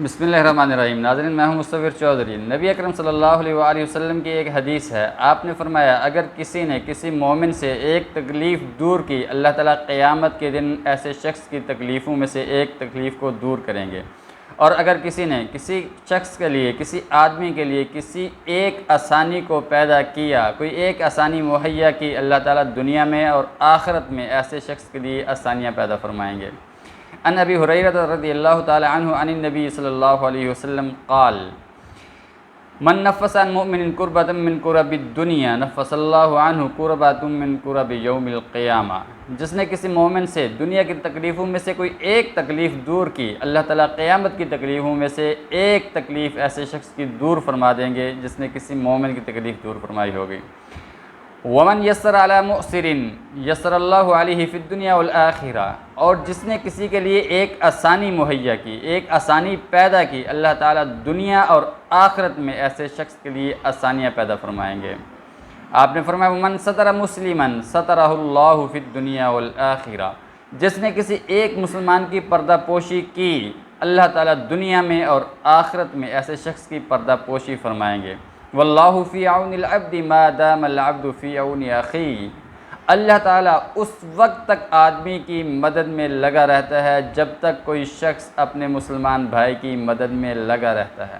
بسم اللہ الرحمن الرحیم۔ ناظرین، میں ہوں مصور چودھری۔ نبی اکرم صلی اللہ علیہ وآلہ وسلم کی ایک حدیث ہے، آپ نے فرمایا اگر کسی نے کسی مومن سے ایک تکلیف دور کی، اللہ تعالیٰ قیامت کے دن ایسے شخص کی تکلیفوں میں سے ایک تکلیف کو دور کریں گے، اور اگر کسی نے کسی شخص کے لیے، کسی آدمی کے لیے کسی ایک آسانی کو پیدا کیا، کوئی ایک آسانی مہیا کی، اللہ تعالیٰ دنیا میں اور آخرت میں ایسے شخص کے لیے آسانیاں پیدا فرمائیں گے۔ عن ابی ہریرہ رضی اللہ تعالی عنہ عن النبی صلی اللہ علیہ وسلم قال من نفس عن مؤمن کربۃ من کرب الدنیا نفس اللہ عنہ کربۃ من کرب یوم القیامہ، جس نے کسی مومن سے دنیا کی تکلیفوں میں سے کوئی ایک تکلیف دور کی، اللہ تعالیٰ قیامت کی تکلیفوں میں سے ایک تکلیف ایسے شخص کی دور فرما دیں گے جس نے کسی مومن کی تکلیف دور فرمائی ہوگی۔ ومن یسر علی مؤسر یسر اللہ علیہ فی الدنیا والآخرہ، اور جس نے کسی کے لیے ایک آسانی مہیا کی، ایک آسانی پیدا کی، اللہ تعالیٰ دنیا اور آخرت میں ایسے شخص کے لیے آسانیاں پیدا فرمائیں گے۔ آپ نے فرمایا ومن ستر مسلما سترہ اللہ فی الدنیا والآخرہ، جس نے کسی ایک مسلمان کی پردہ پوشی کی، اللہ تعالیٰ دنیا میں اور آخرت میں ایسے شخص کی پردہ پوشی فرمائیں گے۔ واللہ فی عون العبد ما دام العبد فی عون اخیہ، اللہ تعالیٰ اس وقت تک آدمی کی مدد میں لگا رہتا ہے جب تک کوئی شخص اپنے مسلمان بھائی کی مدد میں لگا رہتا ہے۔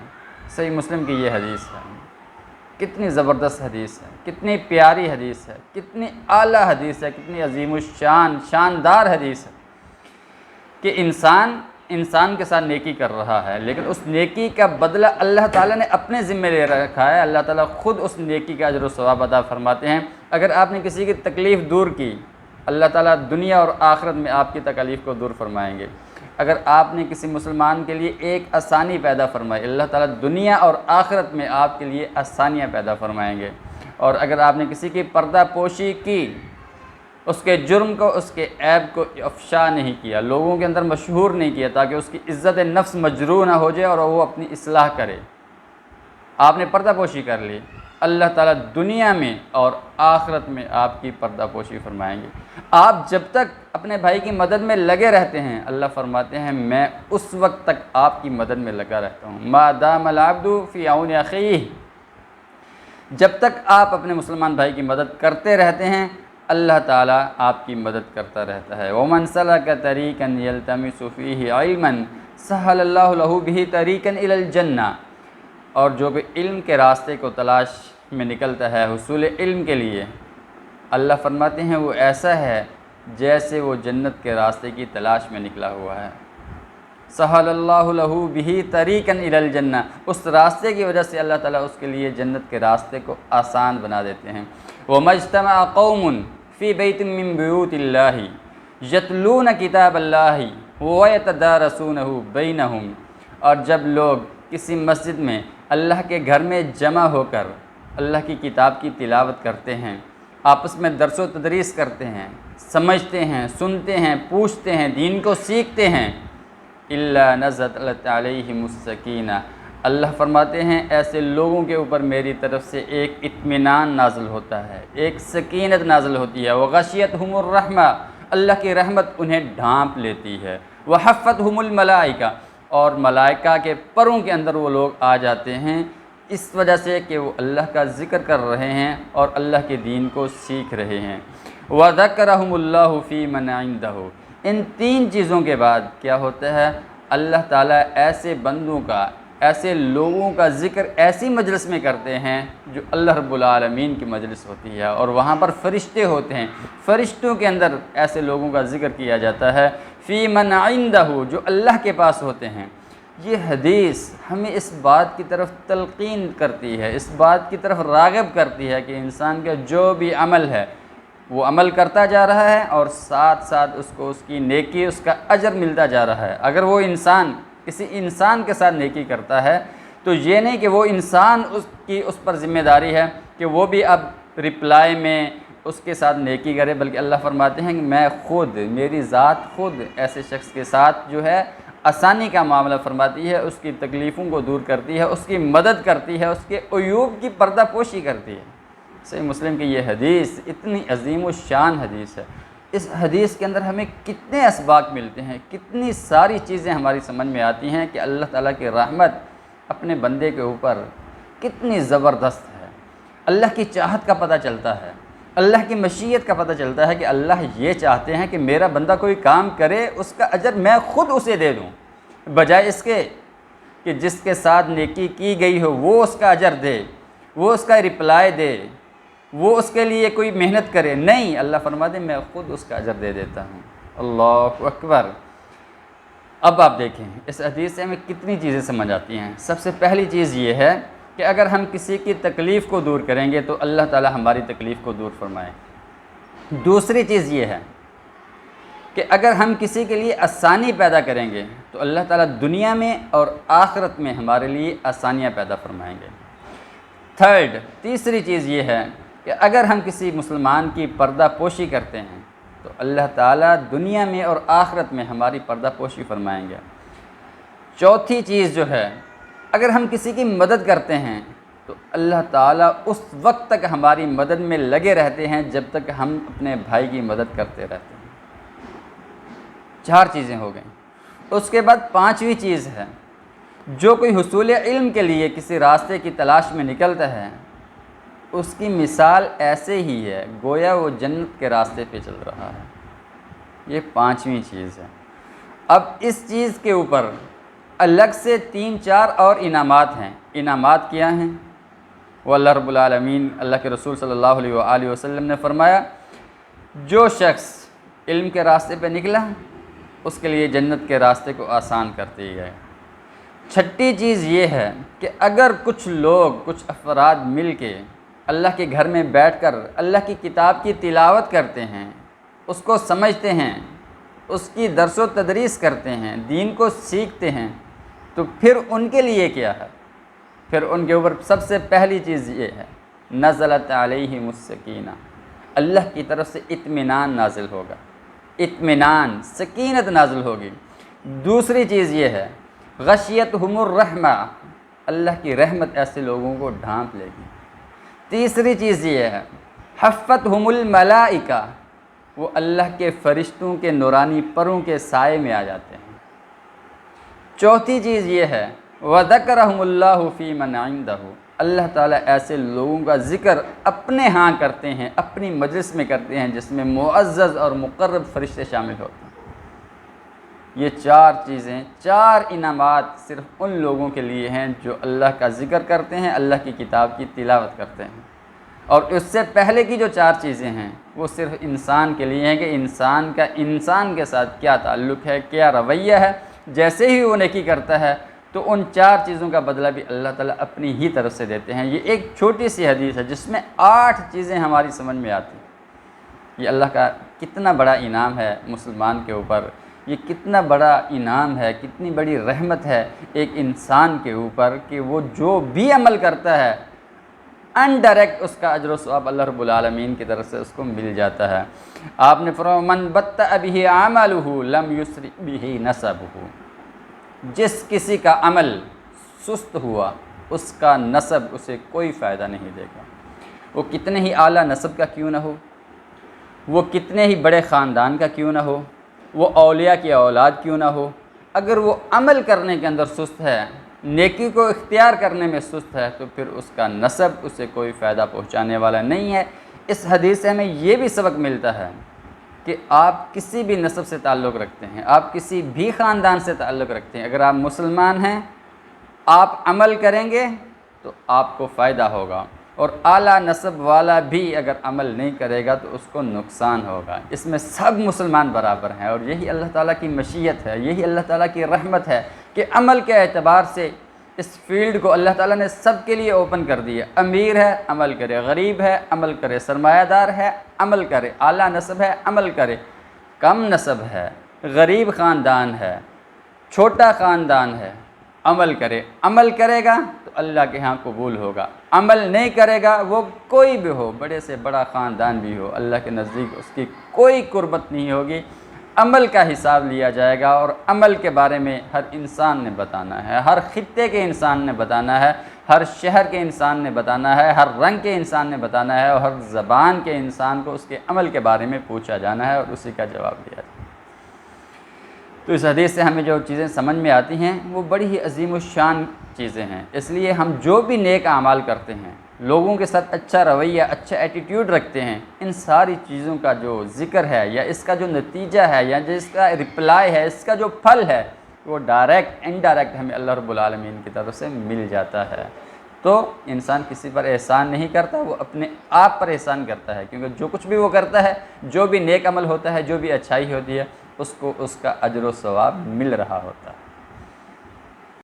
صحیح مسلم کی یہ حدیث ہے۔ کتنی زبردست حدیث ہے، کتنی پیاری حدیث ہے، کتنی اعلیٰ حدیث ہے، کتنی عظیم الشان شاندار حدیث ہے کہ انسان کے ساتھ نیکی کر رہا ہے، لیکن اس نیکی کا بدلہ اللہ تعالیٰ نے اپنے ذمہ لے رکھا ہے۔ اللہ تعالیٰ خود اس نیکی کا اجر و ثواب عطا فرماتے ہیں۔ اگر آپ نے کسی کی تکلیف دور کی، اللہ تعالیٰ دنیا اور آخرت میں آپ کی تکلیف کو دور فرمائیں گے۔ اگر آپ نے کسی مسلمان کے لیے ایک آسانی پیدا فرمائی، اللہ تعالیٰ دنیا اور آخرت میں آپ کے لیے آسانیاں پیدا فرمائیں گے۔ اور اگر آپ نے کسی کی پردہ پوشی کی، اس کے جرم کو، اس کے عیب کو افشا نہیں کیا، لوگوں کے اندر مشہور نہیں کیا تاکہ اس کی عزت نفس مجروح نہ ہو جائے اور وہ اپنی اصلاح کرے، آپ نے پردہ پوشی کر لی، اللہ تعالیٰ دنیا میں اور آخرت میں آپ کی پردہ پوشی فرمائیں گے۔ آپ جب تک اپنے بھائی کی مدد میں لگے رہتے ہیں، اللہ فرماتے ہیں میں اس وقت تک آپ کی مدد میں لگا رہتا ہوں۔ ما دام العبد فی عون اخیہ، جب تک آپ اپنے مسلمان بھائی کی مدد کرتے رہتے ہیں، اللہ تعالیٰ آپ کی مدد کرتا رہتا ہے۔ وَمَنْ سَلَكَ طَرِيقًا يَلْتَمِسُ فِيهِ عِلْمًا سَهَّلَ اللَّهُ لَهُ بِهِ طَرِيقًا إِلَى الْجَنَّةِ، اور جو بھی علم کے راستے کو تلاش میں نکلتا ہے حصول علم کے لیے، اللہ فرماتے ہیں وہ ایسا ہے جیسے وہ جنت کے راستے کی تلاش میں نکلا ہوا ہے۔ سہل اللہ لہ بہ طریقا الی الجنہ، اس راستے کی وجہ سے اللہ تعالیٰ اس کے لیے جنت کے راستے کو آسان بنا دیتے ہیں۔ وَمَجْتَمَعَ قَوْمٌ فِي بَيْتٍ مِّن بُيُوتِ اللَّهِ يَتْلُونَ كِتَابَ اللَّهِ وَيَتَدَارَسُونَهُ بَيْنَهُمْ، اور جب لوگ کسی مسجد میں اللہ کے گھر میں جمع ہو کر اللہ کی کتاب کی تلاوت کرتے ہیں، آپس میں درس و تدریس کرتے ہیں، سمجھتے ہیں، سنتے ہیں، پوچھتے ہیں، دین کو سیکھتے ہیں، الا نزلت علیہم السکینہ، اللہ فرماتے ہیں ایسے لوگوں کے اوپر میری طرف سے ایک اطمینان نازل ہوتا ہے، ایک سکینت نازل ہوتی ہے۔ وغشیتہم الرحمہ، اللہ کی رحمت انہیں ڈھانپ لیتی ہے۔ وحفتہم الملائکہ، اور ملائکہ کے پروں کے اندر وہ لوگ آ جاتے ہیں، اس وجہ سے کہ وہ اللہ کا ذکر کر رہے ہیں اور اللہ کے دین کو سیکھ رہے ہیں۔ وذکرہم اللہ فی من عندہ، ان تین چیزوں کے بعد کیا ہوتا ہے، اللہ تعالیٰ ایسے بندوں کا، ایسے لوگوں کا ذکر ایسی مجلس میں کرتے ہیں جو اللہ رب العالمین کی مجلس ہوتی ہے، اور وہاں پر فرشتے ہوتے ہیں، فرشتوں کے اندر ایسے لوگوں کا ذکر کیا جاتا ہے، فی من عندہ، جو اللہ کے پاس ہوتے ہیں۔ یہ حدیث ہمیں اس بات کی طرف تلقین کرتی ہے، اس بات کی طرف راغب کرتی ہے کہ انسان کا جو بھی عمل ہے وہ عمل کرتا جا رہا ہے اور ساتھ ساتھ اس کو اس کی نیکی، اس کا اجر ملتا جا رہا ہے۔ اگر وہ انسان کسی انسان کے ساتھ نیکی کرتا ہے تو یہ نہیں کہ وہ انسان اس پر ذمہ داری ہے کہ وہ بھی اب رپلائی میں اس کے ساتھ نیکی کرے، بلکہ اللہ فرماتے ہیں کہ میں خود، میری ذات خود ایسے شخص کے ساتھ جو ہے آسانی کا معاملہ فرماتی ہے، اس کی تکلیفوں کو دور کرتی ہے، اس کی مدد کرتی ہے، اس کے عیوب کی پردہ پوشی کرتی ہے۔ صحیح مسلم کی یہ حدیث اتنی عظیم الشان حدیث ہے، اس حدیث کے اندر ہمیں کتنے اسباق ملتے ہیں، کتنی ساری چیزیں ہماری سمجھ میں آتی ہیں کہ اللہ تعالیٰ کی رحمت اپنے بندے کے اوپر کتنی زبردست ہے۔ اللہ کی چاہت کا پتہ چلتا ہے، اللہ کی مشیت کا پتہ چلتا ہے کہ اللہ یہ چاہتے ہیں کہ میرا بندہ کوئی کام کرے، اس کا اجر میں خود اسے دے دوں، بجائے اس کے کہ جس کے ساتھ نیکی کی گئی ہو وہ اس کا اجر دے، وہ اس کا رپلائی دے، وہ اس کے لیے کوئی محنت کرے۔ نہیں، اللہ فرما دے میں خود اس کا اجر دے دیتا ہوں۔ اللہ اکبر۔ اب آپ دیکھیں اس حدیث سے ہمیں کتنی چیزیں سمجھ آتی ہیں۔ سب سے پہلی چیز یہ ہے کہ اگر ہم کسی کی تکلیف کو دور کریں گے تو اللہ تعالی ہماری تکلیف کو دور فرمائے۔ دوسری چیز یہ ہے کہ اگر ہم کسی کے لیے آسانی پیدا کریں گے تو اللہ تعالیٰ دنیا میں اور آخرت میں ہمارے لیے آسانیاں پیدا فرمائیں گے۔ تیسری چیز یہ ہے کہ اگر ہم کسی مسلمان کی پردہ پوشی کرتے ہیں تو اللہ تعالیٰ دنیا میں اور آخرت میں ہماری پردہ پوشی فرمائیں گے۔ چوتھی چیز جو ہے، اگر ہم کسی کی مدد کرتے ہیں تو اللہ تعالیٰ اس وقت تک ہماری مدد میں لگے رہتے ہیں جب تک ہم اپنے بھائی کی مدد کرتے رہتے ہیں۔ 4 چیزیں ہو گئیں۔ اس کے بعد 5ویں چیز ہے، جو کوئی حصول علم کے لیے کسی راستے کی تلاش میں نکلتا ہے اس کی مثال ایسے ہی ہے گویا وہ جنت کے راستے پہ چل رہا ہے۔ یہ 5ویں چیز ہے۔ اب اس چیز کے اوپر الگ سے 3-4 اور انعامات ہیں۔ انعامات کیا ہیں؟ وہ اللہ رب العالمین، اللہ کے رسول صلی اللہ علیہ وآلہ وسلم نے فرمایا جو شخص علم کے راستے پہ نکلا اس کے لیے جنت کے راستے کو آسان کر دی گئی۔ 6ٹھی چیز یہ ہے کہ اگر کچھ لوگ، کچھ افراد مل کے اللہ کے گھر میں بیٹھ کر اللہ کی کتاب کی تلاوت کرتے ہیں، اس کو سمجھتے ہیں، اس کی درس و تدریس کرتے ہیں، دین کو سیکھتے ہیں، تو پھر ان کے لیے کیا ہے؟ پھر ان کے اوپر سب سے پہلی چیز یہ ہے نزلت علیہم السکینہ، اللہ کی طرف سے اطمینان نازل ہوگا، اطمینان، سکینت نازل ہوگی۔ دوسری چیز یہ ہے غشیتہم الرحمہ، اللہ کی رحمت ایسے لوگوں کو ڈھانپ لے گی۔ تیسری چیز یہ ہے حفتہم الملائکہ، وہ اللہ کے فرشتوں کے نورانی پروں کے سائے میں آ جاتے ہیں۔ چوتھی چیز یہ ہے وذکرہم اللہ فی من عندہ، اللہ تعالیٰ ایسے لوگوں کا ذکر اپنے ہاں کرتے ہیں، اپنی مجلس میں کرتے ہیں جس میں معزز اور مقرب فرشتے شامل ہوتے ہیں۔ یہ 4 چیزیں، 4 انعامات صرف ان لوگوں کے لیے ہیں جو اللہ کا ذکر کرتے ہیں، اللہ کی کتاب کی تلاوت کرتے ہیں۔ اور اس سے پہلے کی جو 4 چیزیں ہیں وہ صرف انسان کے لیے ہیں کہ انسان کا انسان کے ساتھ کیا تعلق ہے، کیا رویہ ہے۔ جیسے ہی وہ نیکی کرتا ہے تو ان 4 چیزوں کا بدلہ بھی اللہ تعالیٰ اپنی ہی طرف سے دیتے ہیں۔ یہ ایک چھوٹی سی حدیث ہے جس میں 8 چیزیں ہماری سمجھ میں آتی ہیں۔ یہ اللہ کا کتنا بڑا انعام ہے مسلمان کے اوپر، یہ کتنا بڑا انعام ہے، کتنی بڑی رحمت ہے ایک انسان کے اوپر کہ وہ جو بھی عمل کرتا ہے انڈائریکٹ اس کا اجر و ثواب اللہ رب العالمین کی طرف سے اس کو مل جاتا ہے۔ آپ نے فرمایا من بطأ بہ عملہ لم یسرع بہ نسبہ، جس کسی کا عمل سست ہوا اس کا نسب اسے کوئی فائدہ نہیں دے گا۔ وہ کتنے ہی اعلیٰ نسب کا کیوں نہ ہو، وہ کتنے ہی بڑے خاندان کا کیوں نہ ہو، وہ اولیاء کی اولاد کیوں نہ ہو، اگر وہ عمل کرنے کے اندر سست ہے، نیکی کو اختیار کرنے میں سست ہے، تو پھر اس کا نسب اسے کوئی فائدہ پہنچانے والا نہیں ہے۔ اس حدیث سے ہمیں یہ بھی سبق ملتا ہے کہ آپ کسی بھی نسب سے تعلق رکھتے ہیں، آپ کسی بھی خاندان سے تعلق رکھتے ہیں، اگر آپ مسلمان ہیں، آپ عمل کریں گے تو آپ کو فائدہ ہوگا، اور اعلیٰ نسب والا بھی اگر عمل نہیں کرے گا تو اس کو نقصان ہوگا۔ اس میں سب مسلمان برابر ہیں، اور یہی اللہ تعالیٰ کی مشیت ہے، یہی اللہ تعالیٰ کی رحمت ہے کہ عمل کے اعتبار سے اس فیلڈ کو اللہ تعالیٰ نے سب کے لیے اوپن کر دیا۔ امیر ہے عمل کرے، غریب ہے عمل کرے، سرمایہ دار ہے عمل کرے، اعلیٰ نسب ہے عمل کرے، کم نسب ہے، غریب خاندان ہے، چھوٹا خاندان ہے، عمل کرے۔ عمل کرے گا تو اللہ کے ہاں قبول ہوگا، عمل نہیں کرے گا وہ کوئی بھی ہو، بڑے سے بڑا خاندان بھی ہو، اللہ کے نزدیک اس کی کوئی قربت نہیں ہوگی۔ عمل کا حساب لیا جائے گا، اور عمل کے بارے میں ہر انسان نے بتانا ہے، ہر خطے کے انسان نے بتانا ہے ہر شہر کے انسان نے بتانا ہے، ہر رنگ کے انسان نے بتانا ہے، اور ہر زبان کے انسان کو اس کے عمل کے بارے میں پوچھا جانا ہے اور اسی کا جواب دیا جانا ہے۔ تو اس حدیث سے ہمیں جو چیزیں سمجھ میں آتی ہیں وہ بڑی ہی عظیم الشان چیزیں ہیں۔ اس لیے ہم جو بھی نیک اعمال کرتے ہیں، لوگوں کے ساتھ اچھا رویہ، اچھا ایٹیٹیوڈ رکھتے ہیں، ان ساری چیزوں کا جو ذکر ہے یا اس کا جو نتیجہ ہے یا جس کا رپلائی ہے، اس کا جو پھل ہے، وہ ڈائریکٹ انڈائریکٹ ہمیں اللہ رب العالمین کی طرف سے مل جاتا ہے۔ تو انسان کسی پر احسان نہیں کرتا، وہ اپنے آپ پر احسان کرتا ہے، کیونکہ جو کچھ بھی وہ کرتا ہے، جو بھی نیک عمل ہوتا ہے، جو بھی اچھائی ہوتی ہے، اس کو اس کا اجر و ثواب مل رہا ہوتا ہے۔